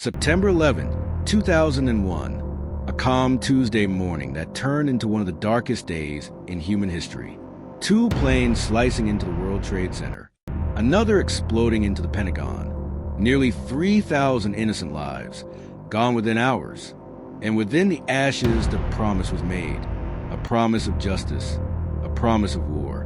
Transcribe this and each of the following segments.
September 11, 2001, a calm Tuesday morning that turned into one of the darkest days in human history. Two planes slicing into the World Trade Center, another exploding into the Pentagon. Nearly 3,000 innocent lives gone within hours. And within the ashes, the promise was made. A promise of justice, a promise of war.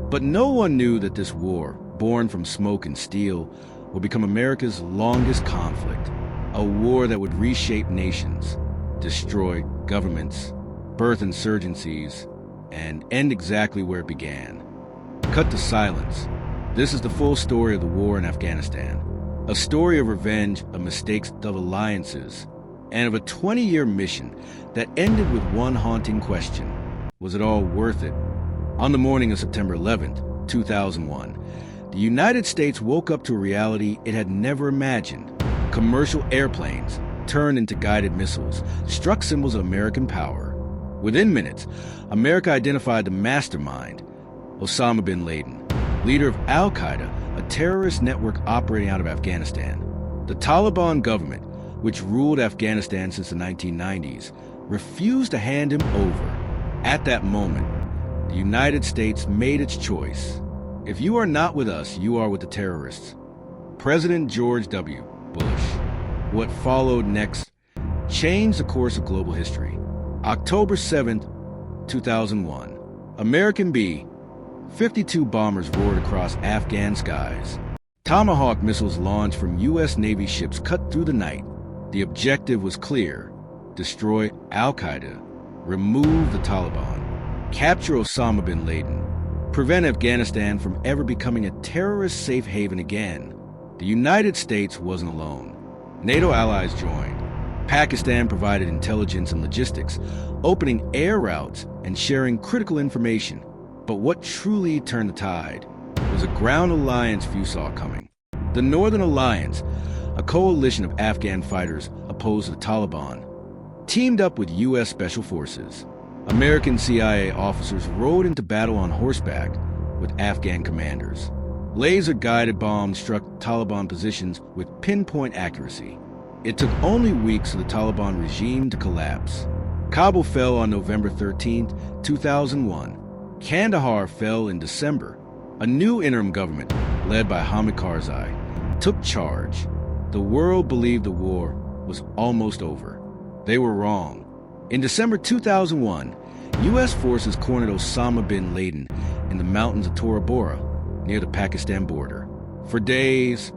But no one knew that this war, born from smoke and steel, would become America's longest conflict. A war that would reshape nations, destroy governments, birth insurgencies, and end exactly where it began. Cut to silence. This is the full story of the war in Afghanistan. A story of revenge, of mistakes, of alliances, and of a 20-year mission that ended with one haunting question. Was it all worth it? On the morning of September 11, 2001, the United States woke up to a reality it had never imagined. Commercial airplanes turned into guided missiles, struck symbols of American power. Within minutes, America identified the mastermind, Osama bin Laden, leader of Al-Qaeda, a terrorist network operating out of Afghanistan. The Taliban government, which ruled Afghanistan since the 1990s, refused to hand him over. At that moment, the United States made its choice. If you are not with us, you are with the terrorists. President George W. Bush. What followed next changed the course of global history. October 7th, 2001. American B-52 bombers roared across Afghan skies. Tomahawk missiles launched from U.S. Navy ships cut through the night. The objective was clear: destroy Al-Qaeda, remove the Taliban, capture Osama bin Laden, prevent Afghanistan from ever becoming a terrorist safe haven again. The United States wasn't alone. NATO allies joined. Pakistan provided intelligence and logistics, opening air routes and sharing critical information. But what truly turned the tide was a ground alliance few saw coming. The Northern Alliance, a coalition of Afghan fighters opposed to the Taliban, teamed up with U.S. Special Forces. American CIA officers rode into battle on horseback with Afghan commanders. Laser-guided bombs struck Taliban positions with pinpoint accuracy. It took only weeks for the Taliban regime to collapse. Kabul fell on November 13, 2001. Kandahar fell in December. A new interim government, led by Hamid Karzai, took charge. The world believed the war was almost over. They were wrong. In December 2001, U.S. forces cornered Osama bin Laden in the mountains of Tora Bora, near the Pakistan border. For days,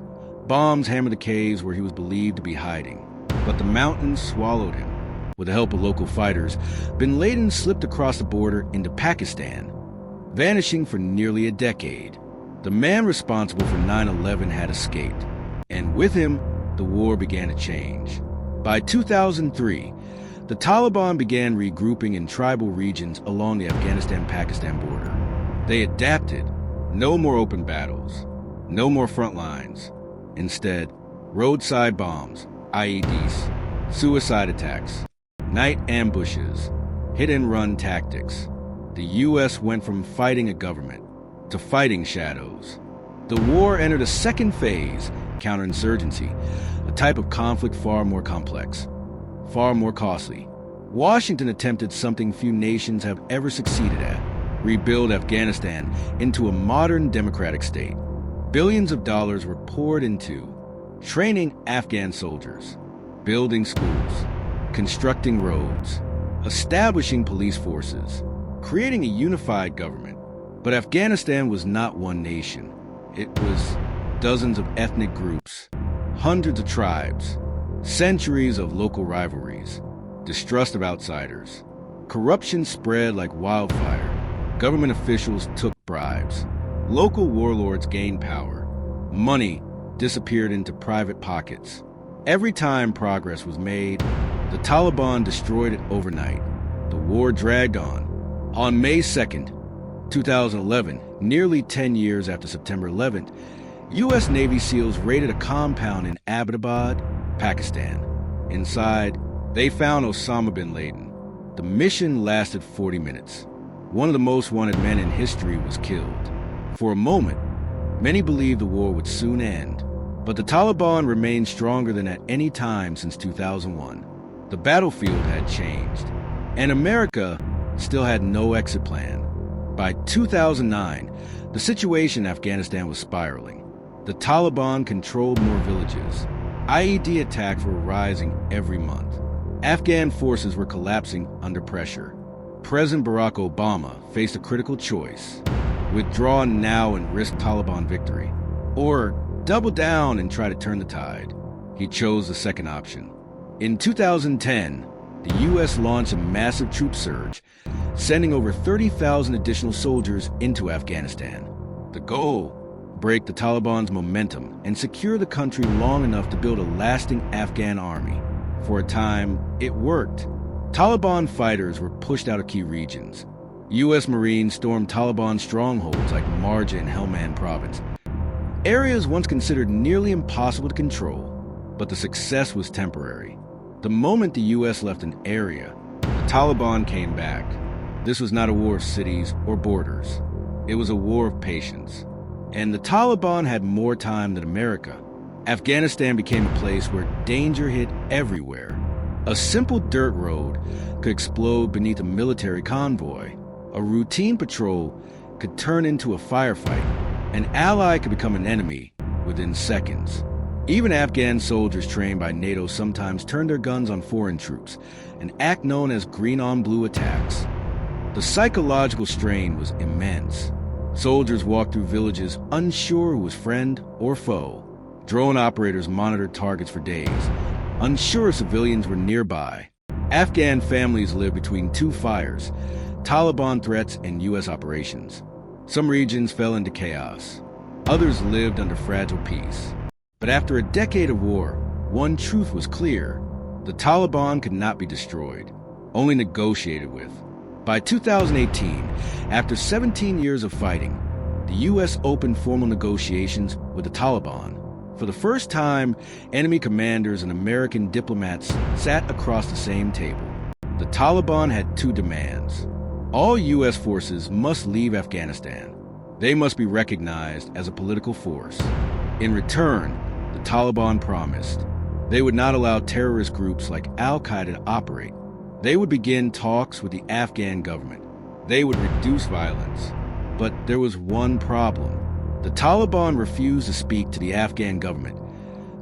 bombs hammered the caves where he was believed to be hiding. But the mountains swallowed him. With the help of local fighters, bin Laden slipped across the border into Pakistan, vanishing for nearly a decade. The man responsible for 9/11 had escaped, and with him, the war began to change. By 2003, the Taliban began regrouping in tribal regions along the Afghanistan-Pakistan border. They adapted. No more open battles, no more front lines. Instead, roadside bombs, IEDs, suicide attacks, night ambushes, hit-and-run tactics. The U.S. went from fighting a government to fighting shadows. The war entered a second phase, counterinsurgency, a type of conflict far more complex, far more costly. Washington attempted something few nations have ever succeeded at: rebuild Afghanistan into a modern democratic state. Billions of dollars were poured into training Afghan soldiers, building schools, constructing roads, establishing police forces, creating a unified government. But Afghanistan was not one nation. It was dozens of ethnic groups, hundreds of tribes, centuries of local rivalries, distrust of outsiders. Corruption spread like wildfire. Government officials took bribes. Local warlords gained power. Money disappeared into private pockets. Every time progress was made, the Taliban destroyed it overnight. The war dragged on. On May 2nd, 2011, nearly 10 years after September 11th, U.S. Navy SEALs raided a compound in Abbottabad, Pakistan. Inside, they found Osama bin Laden. The mission lasted 40 minutes. One of the most wanted men in history was killed. For a moment, many believed the war would soon end. But the Taliban remained stronger than at any time since 2001. The battlefield had changed, and America still had no exit plan. By 2009, the situation in Afghanistan was spiraling. The Taliban controlled more villages. IED attacks were rising every month. Afghan forces were collapsing under pressure. President Barack Obama faced a critical choice: withdraw now and risk Taliban victory, or double down and try to turn the tide. He chose the second option. In 2010, the U.S. launched a massive troop surge, sending over 30,000 additional soldiers into Afghanistan. The goal: break the Taliban's momentum and secure the country long enough to build a lasting Afghan army. For a time, it worked. Taliban fighters were pushed out of key regions. U.S. Marines stormed Taliban strongholds like Marja and Helmand province, areas once considered nearly impossible to control. But the success was temporary. The moment the U.S. left an area, the Taliban came back. This was not a war of cities or borders. It was a war of patience. And the Taliban had more time than America. Afghanistan became a place where danger hit everywhere. A simple dirt road could explode beneath a military convoy. A routine patrol could turn into a firefight. An ally could become an enemy within seconds. Even Afghan soldiers trained by NATO sometimes turned their guns on foreign troops, an act known as green-on-blue attacks. The psychological strain was immense. Soldiers walked through villages unsure who was friend or foe. Drone operators monitored targets for days, unsure civilians were nearby. Afghan families lived between two fires: Taliban threats and U.S. operations. Some regions fell into chaos. Others lived under fragile peace. But after a decade of war, one truth was clear: the Taliban could not be destroyed, only negotiated with. By 2018, after 17 years of fighting, the U.S. opened formal negotiations with the Taliban. For the first time, enemy commanders and American diplomats sat across the same table. The Taliban had two demands. All U.S. forces must leave Afghanistan. They must be recognized as a political force. In return, the Taliban promised they would not allow terrorist groups like Al-Qaeda to operate. They would begin talks with the Afghan government. They would reduce violence. But there was one problem. The Taliban refused to speak to the Afghan government,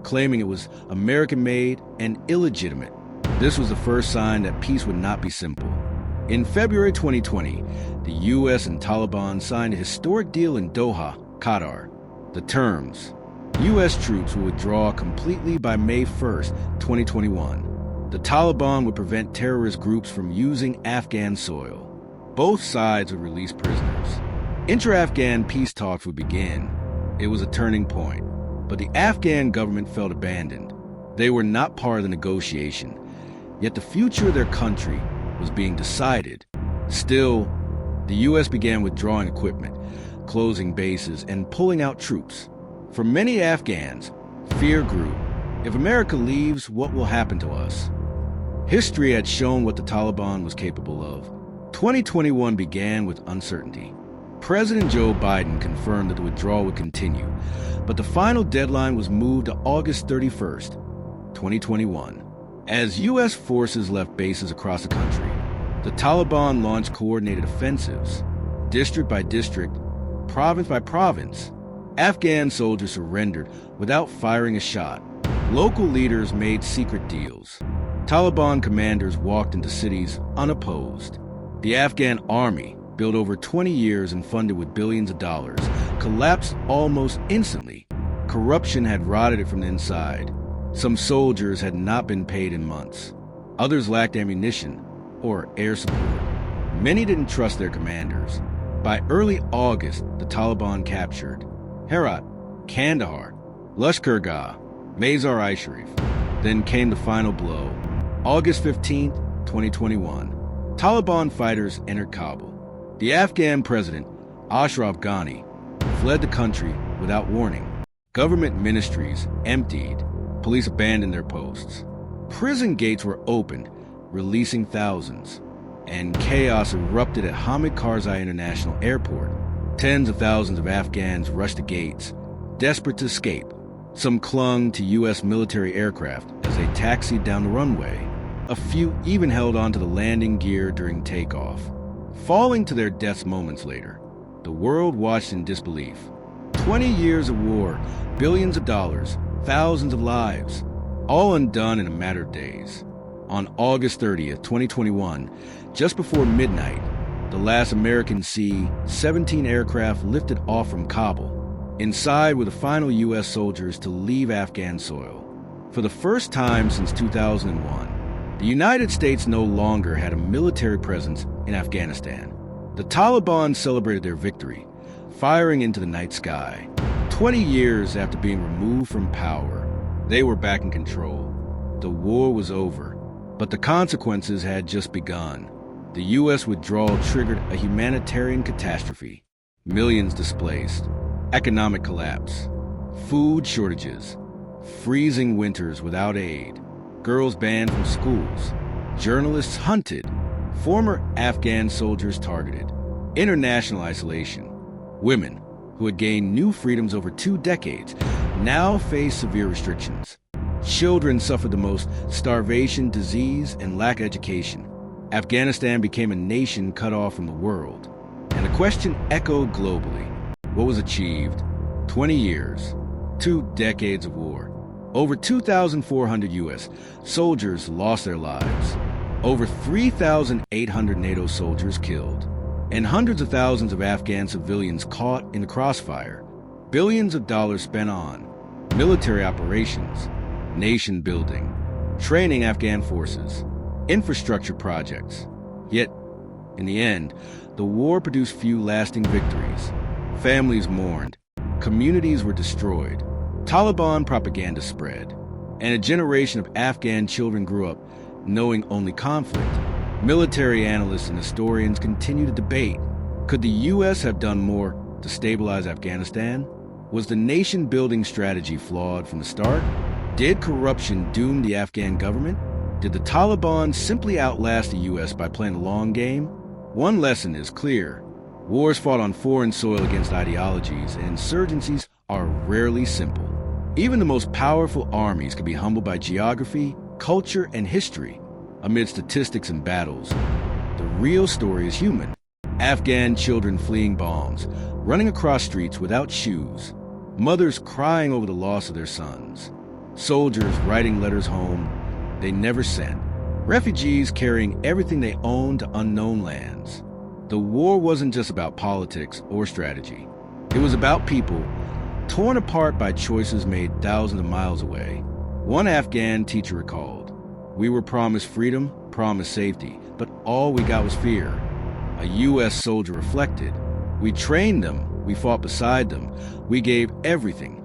claiming it was American-made and illegitimate. This was the first sign that peace would not be simple. In February 2020, the U.S. and Taliban signed a historic deal in Doha, Qatar. The terms: U.S. troops will withdraw completely by May 1st, 2021. The Taliban would prevent terrorist groups from using Afghan soil. Both sides would release prisoners. Inter-Afghan peace talks would begin. It was a turning point. But the Afghan government felt abandoned. They were not part of the negotiation. Yet the future of their country was being decided. Still, the U.S. began withdrawing equipment, closing bases, and pulling out troops. For many Afghans, fear grew. If America leaves, what will happen to us? History had shown what the Taliban was capable of. 2021 began with uncertainty. President Joe Biden confirmed that the withdrawal would continue, but the final deadline was moved to August 31st, 2021. As U.S. forces left bases across the country, the Taliban launched coordinated offensives. District by district, province by province, Afghan soldiers surrendered without firing a shot. Local leaders made secret deals. Taliban commanders walked into cities unopposed. The Afghan army, built over 20 years and funded with billions of dollars, collapsed almost instantly. Corruption had rotted it from the inside. Some soldiers had not been paid in months. Others lacked ammunition or air support. Many didn't trust their commanders. By early August, the Taliban captured Herat, Kandahar, Lashkar-Gah, Mazar-i Sharif. Then came the final blow. August 15th, 2021. Taliban fighters entered Kabul. The Afghan president, Ashraf Ghani, fled the country without warning. Government ministries emptied. Police abandoned their posts. Prison gates were opened, releasing thousands. And chaos erupted at Hamid Karzai International Airport. Tens of thousands of Afghans rushed the gates, desperate to escape. Some clung to U.S. military aircraft as they taxied down the runway. A few even held onto the landing gear during takeoff. Falling to their deaths moments later, the world watched in disbelief. 20 years of war, billions of dollars, thousands of lives, all undone in a matter of days. On August 30th, 2021, just before midnight, the last American C-17 aircraft lifted off from Kabul. Inside were the final U.S. soldiers to leave Afghan soil. For the first time since 2001, the United States no longer had a military presence in Afghanistan. The Taliban celebrated their victory, firing into the night sky. 20 years after being removed from power, they were back in control. The war was over, but the consequences had just begun. The U.S. withdrawal triggered a humanitarian catastrophe. Millions displaced, economic collapse, food shortages, freezing winters without aid, girls banned from schools, journalists hunted, former Afghan soldiers targeted, international isolation. Women, who had gained new freedoms over 2 decades, now face severe restrictions. Children suffered the most: starvation, disease, and lack of education. Afghanistan became a nation cut off from the world. And the question echoed globally. What was achieved? 20 years, 2 decades of war. Over 2,400 U.S. soldiers lost their lives. Over 3,800 NATO soldiers killed. And hundreds of thousands of Afghan civilians caught in the crossfire. Billions of dollars spent on military operations, nation building, training Afghan forces, infrastructure projects. Yet, in the end, the war produced few lasting victories. Families mourned, communities were destroyed, Taliban propaganda spread, and a generation of Afghan children grew up knowing only conflict. Military analysts and historians continue to debate. Could the U.S. have done more to stabilize Afghanistan? Was the nation-building strategy flawed from the start? Did corruption doom the Afghan government? Did the Taliban simply outlast the U.S. by playing a long game? One lesson is clear. Wars fought on foreign soil against ideologies and insurgencies are rarely simple. Even the most powerful armies can be humbled by geography, culture, and history. Amid statistics and battles, the real story is human. Afghan children fleeing bombs, running across streets without shoes, mothers crying over the loss of their sons, soldiers writing letters home they never sent, refugees carrying everything they owned to unknown lands. The war wasn't just about politics or strategy. It was about people torn apart by choices made thousands of miles away. One Afghan teacher recalled, "We were promised freedom, promised safety, but all we got was fear." A U.S. soldier reflected, "We trained them, we fought beside them, we gave everything,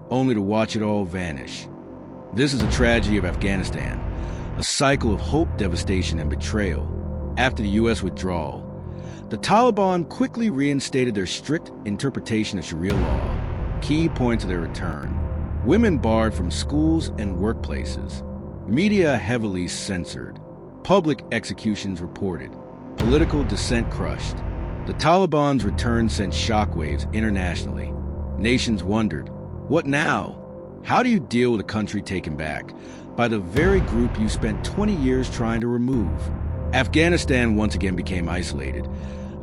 only to watch it all vanish." This is a tragedy of Afghanistan, a cycle of hope, devastation, and betrayal. After the U.S. withdrawal, the Taliban quickly reinstated their strict interpretation of Sharia law. Key points of their return: women barred from schools and workplaces, media heavily censored, public executions reported, political dissent crushed. The Taliban's return sent shockwaves internationally. Nations wondered, what now? How do you deal with a country taken back by the very group you spent 20 years trying to remove? Afghanistan once again became isolated,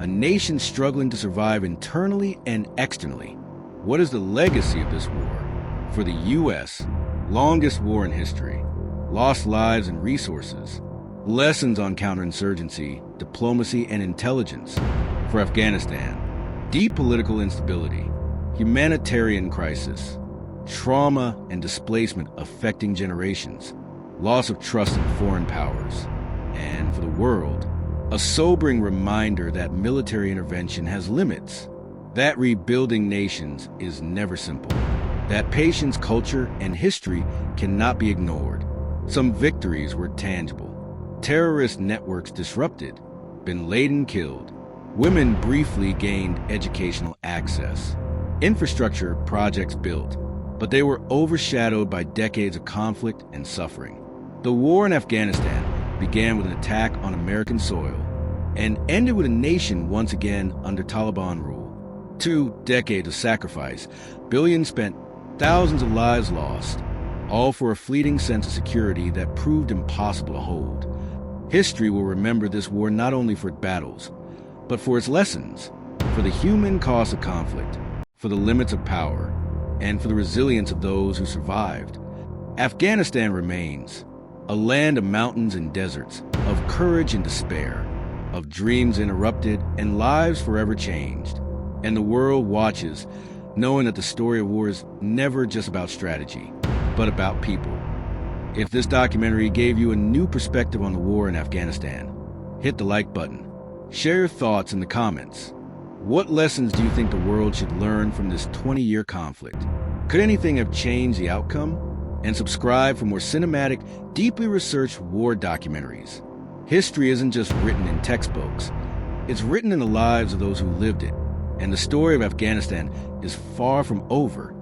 a nation struggling to survive internally and externally. What is the legacy of this war? For the U.S., longest war in history, lost lives and resources, lessons on counterinsurgency, diplomacy, and intelligence. For Afghanistan, deep political instability, humanitarian crisis, trauma and displacement affecting generations, loss of trust in foreign powers. And for the world, a sobering reminder that military intervention has limits, that rebuilding nations is never simple, that patience, culture, and history cannot be ignored. Some victories were tangible. Terrorist networks disrupted, bin Laden killed, women briefly gained educational access, infrastructure projects built, but they were overshadowed by decades of conflict and suffering. The war in Afghanistan began with an attack on American soil and ended with a nation once again under Taliban rule. 2 decades of sacrifice, billions spent thousands of lives lost, all for a fleeting sense of security that proved impossible to hold. History will remember this war not only for its battles, but for its lessons, for the human cost of conflict, for the limits of power, and for the resilience of those who survived. Afghanistan remains a land of mountains and deserts, of courage and despair, of dreams interrupted and lives forever changed. And the world watches, knowing that the story of war is never just about strategy, but about people. If this documentary gave you a new perspective on the war in Afghanistan, hit the like button. Share your thoughts in the comments. What lessons do you think the world should learn from this 20-year conflict? Could anything have changed the outcome? And subscribe for more cinematic, deeply researched war documentaries. History isn't just written in textbooks. It's written in the lives of those who lived it. And the story of Afghanistan is far from over.